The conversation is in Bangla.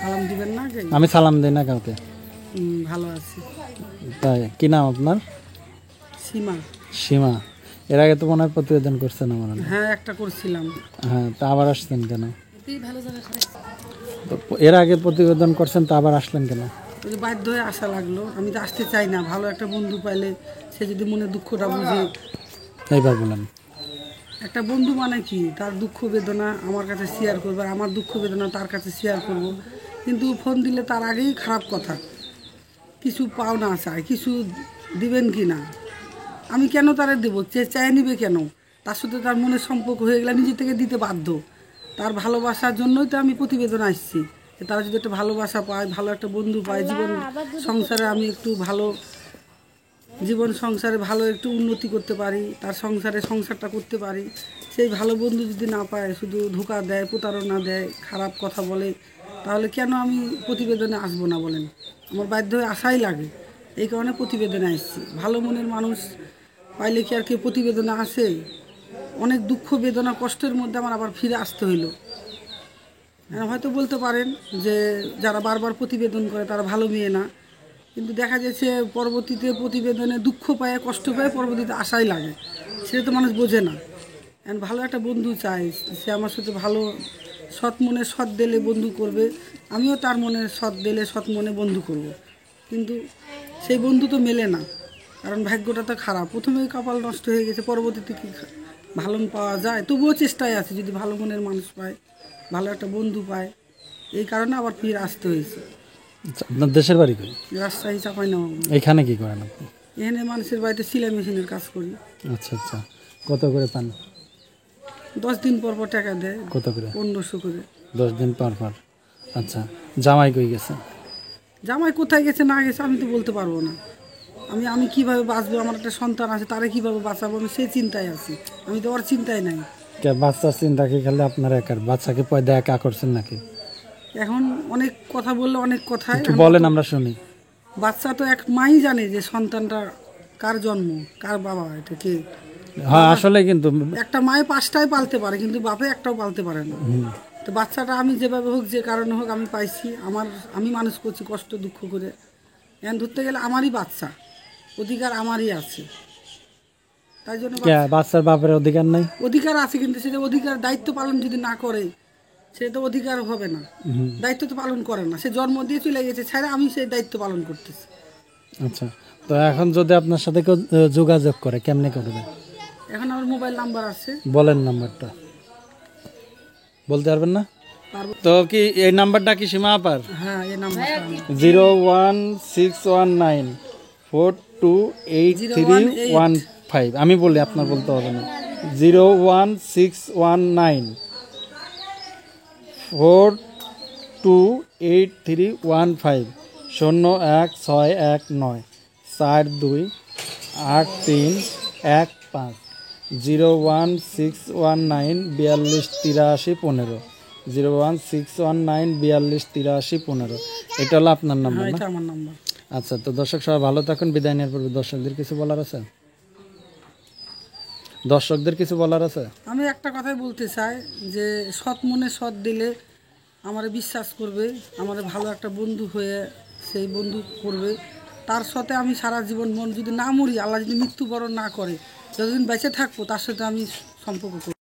সালাম দিবেন না? আমি সালাম দিই না কাউকে। ভালো আছি। তাই? কি নাম আপনার? সীমা। সীমা। এর আগে তো মনে হয় প্রতিবেদন করছেন আমার? হ্যাঁ, একটা করছিলাম। হ্যাঁ, তা আবার আসছেন কেন? এর আগে প্রতিবেদন করছেন, তা আবার আসলেন কেন? বাধ্য হয়ে আসা লাগলো। আমি তো আসতে চাই না। ভালো একটা বন্ধু পাইলে সে যদি মনে দুঃখটা বুঝে। এইবার বলেন। একটা বন্ধু মানে কি, তার দুঃখ বেদনা আমার কাছে শেয়ার করবে, আমার দুঃখ বেদনা তার কাছে শেয়ার করব। কিন্তু ফোন দিলে তার আগেই খারাপ কথা, কিছু পাওনা চায়, কিছু দিবেন কি না। আমি কেন তারে দেবো? চেয়ে নিবে কেন? তার সাথে তার মনের সম্পর্ক হয়ে গেলে নিজে থেকে দিতে বাধ্য। তার ভালোবাসার জন্যই তো আমি প্রতিবেদন আসছি। তারা যদি একটা ভালোবাসা পায়, ভালো একটা বন্ধু পায়, জীবন সংসারে আমি একটু ভালো জীবন সংসারে ভালো একটু উন্নতি করতে পারি, তার সংসারটা করতে পারি। সেই ভালো বন্ধু যদি না পায়, শুধু ধোঁকা দেয়, প্রতারণা দেয়, খারাপ কথা বলে, তাহলে কেন আমি প্রতিবেদনে আসবো না বলেন? আমার বাধ্য হয়ে আসাই লাগে। এই কারণে প্রতিবেদনে আসছি। ভালো মনের মানুষ পাইলে কি আর কেউ প্রতিবেদনে আসে? অনেক দুঃখ বেদনা কষ্টের মধ্যে আমার আবার ফিরে আসতে হইলো। হয়তো বলতে পারেন যে যারা বারবার প্রতিবেদন করে তারা ভালো মেয়ে না, কিন্তু দেখা যাচ্ছে পরবর্তীতে প্রতিবেদনে দুঃখ পায়, কষ্ট পায়, পরবর্তীতে আশাই লাগে। সেটা তো মানুষ বোঝে না। ভালো একটা বন্ধু চাই, সে আমার সাথে ভালো সৎ মনে সৎ দিলে বন্ধু করবে, আমিও তার মনে সৎ দিলে সৎ মনে বন্ধু করব। কিন্তু সেই বন্ধু তো মেলে না, কারণ ভাগ্যটা তো খারাপ। প্রথমেই কপাল নষ্ট হয়ে গেছে, পরবর্তীতে কি ভালো পাওয়া যায়? তবুও চেষ্টায় আছে, যদি ভালো মনের মানুষ পায়, ভালো একটা বন্ধু পায়। এই কারণে আবার ফিরে আসতে হয়েছে। আপনার দেশের বাড়ি কই? রাজশাহী চাঁপাইনবাবগঞ্জ। এখানে কি করেন আপনি? এখানে মানুষের বাড়িতে সেলাই মেশিনের কাজ করি। আচ্ছা আচ্ছা। কত করে পান? 10 দিন পর পর টাকা দেয়। কত করে? 1500 করে। 10 দিন পর পর। আচ্ছা, জামাই কই গেছে? জামাই কোথায় গেছে না গেছে আমি তো বলতে পারবো না। আমি কিভাবে বাঁচবো? আমার একটা সন্তান আছে, তারে কিভাবে বাঁচাবো? আমি সেই চিন্তায় আছি। আমি তো ওর চিন্তায় নাই। বাচ্চার চিন্তা কি খালি আপনার একার? বাচ্চাকে পয়দা একা করছেন নাকি? এখন অনেক কথা বললে অনেক কথায় বলেন, আমরা শুনি। বাচ্চা তো এক মাই জানে যে সন্তানটা কার জন্ম, কার বাবা, এটা কে। হ্যাঁ, আসলে কিন্তু একটা মায়ে 5টাই পালতে পারে, কিন্তু বাপে একটাও পালতে পারে না। তো বাচ্চাটা আমি যেভাবে হোক, যে কারণে হোক আমি পাইছি। আমি মানুষ করছি কষ্ট দুঃখ করে। এখন ধরতে গেলে আমারই বাচ্চা, অধিকার আমারই আছে। তাই জন্য বাচ্চার বাপের অধিকার নাই? অধিকার আছে, কিন্তু সেটা অধিকার দায়িত্ব পালন যদি না করে, সেটা তো অধিকার হবে না। দায়িত্ব তো পালন করে না, সে জন্ম দিয়ে চলে গেছে, ছাড়া আমি সেই দায়িত্ব পালন করতেছি। আচ্ছা, তো এখন যদি আপনার সাথে কেউ যোগাযোগ করে, কেমনে করবে? এখন আমার মোবাইল নাম্বার আছে। বলেন নাম্বারটা। বলতে পারবেন না? তো কি এই নাম্বারটা কি সীমা আপার? হ্যাঁ, এই নাম্বার 01619428315। আমি বলি, আপনার বলতে হবে না। 01619428315 01619428315 01619428315 01619428315। এটা হলো আপনার নাম্বার না? এটা আমার নাম্বার। আচ্ছা, তো দর্শক সবাই ভালো থাকুন। বিদায় নেওয়ার পূর্বে দর্শকদের কিছু বলার আছে? আমি একটা কথাই বলতে চাই, যে সৎ মনে সৎ দিলে আমারে বিশ্বাস করবে, আমার ভালো একটা বন্ধু হয়ে সেই বন্ধু করবে। তার সাথে আমি সারা জীবন, মন যদি না মরি, আল্লাহ যদি মৃত্যুবরণ না করে, যতদিন বেঁচে থাকবো তার সাথে আমি সম্পর্ক করব।